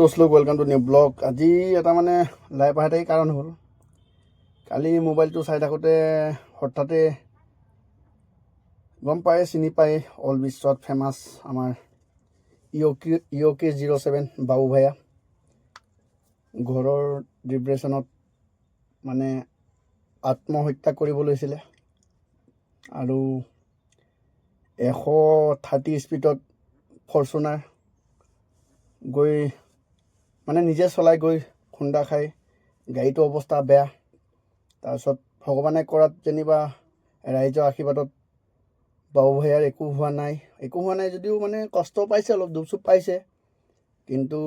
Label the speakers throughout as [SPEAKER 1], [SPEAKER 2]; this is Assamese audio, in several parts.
[SPEAKER 1] দোস্ত লোক ৱেলকাম টু নিউ ব্লগ। আজি এটা মানে লাইভ অহা থাকি কাৰণ হ'ল, কালি মোবাইলটো চাই থাকোঁতে হঠাতে গম পায় চিনি পায় অল বিশ্বত ফেমাছ আমাৰ EOK07 বাবু ভায়া ঘৰৰ ডিপ্ৰেশ্যনত মানে আত্মহত্যা কৰিব লৈছিলে আৰু 130 স্পীডত ফৰ্চুনাৰ গৈ মানে নিজে চলাই গৈ খুন্দা খাই গাড়ীটো অৱস্থা বেয়া। তাৰপিছত ভগৱানে কৰাত যেনিবা ৰাইজৰ আশীৰ্বাদত বাবু ভায়াৰ একো হোৱা নাই যদিও মানে কষ্ট পাইছে, অলপ দুখ চুপ পাইছে, কিন্তু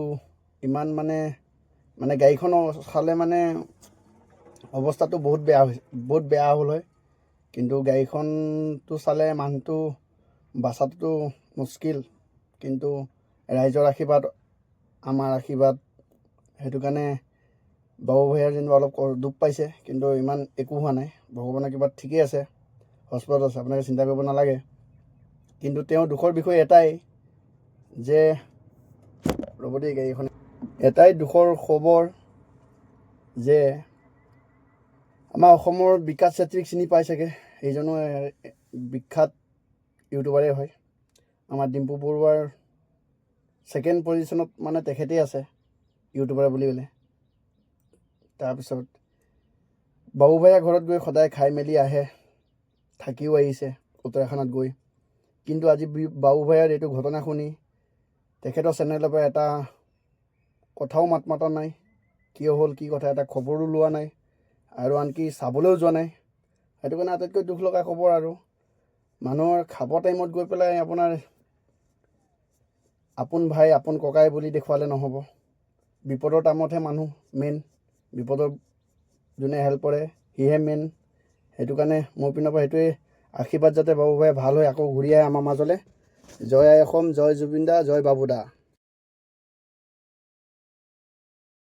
[SPEAKER 1] ইমান মানে গাড়ীখন চালে মানে অৱস্থাটো বহুত বেয়া হ'ল হয়, কিন্তু গাড়ীখনটো চালে মানুহটো বাচাটোতো মুস্কিল, কিন্তু ৰাইজৰ আশীৰ্বাদ আমাৰ আশীৰ্বাদ, সেইটো কাৰণে বাবু ভায়াৰ যেনিবা অলপ দুখ পাইছে, কিন্তু ইমান একো হোৱা নাই। ভগৱানৰ কিবাত ঠিকেই আছে, হস্পিটেলত আছে, আপোনালোকে চিন্তা কৰিব নালাগে। কিন্তু তেওঁ দুখৰ বিষয় এটাই যে এটাই দুখৰ খবৰ যে আমাৰ অসমৰ বিকাশ চেত্ৰীক চিনি পাই চাগে, এইজনো বিখ্যাত ইউটিউবাৰেই হয়। আমাৰ ডিম্পু বৰুৱাৰ ছেকেণ্ড পজিশ্যনত মানে তেখেতেই আছে ইউটিউবাৰ বুলিবলৈ। তাৰপিছত বাবু ভায়া ঘৰত গৈ সদায় খাই মেলি আহে, থাকিও আহিছে উত্তৰাখণ্ডত গৈ, কিন্তু আজি বাবু ভায়াৰ এইটো ঘটনা শুনি তেখেতৰ চেনেলৰ পৰা এটা কথাও মাত মতা নাই, কিয় হ'ল কি কথা এটা খবৰো লোৱা নাই, আৰু আনকি চাবলৈও যোৱা নাই। সেইটো কাৰণে আটাইতকৈ দুখ লগা খবৰ। আৰু মানুহৰ খাব টাইমত গৈ পেলাই আপোনাৰ আপোন ভাই আপোন ককাই বুলি দেখুৱালে নহ'ব। বিপদৰ টাইমতহে মানুহ মেইন, বিপদৰ যোনে হেল্প কৰে সিহে মেইন। সেইটো কাৰণে মোৰ পিনৰ পৰা সেইটোৱে আশীৰ্বাদ, যাতে বাবু ভাই ভাল হৈ আকৌ ঘূৰি আহে আমাৰ মাজলৈ। জয় আই অসম, জয় জুবিন দা, জয় বাবু দা।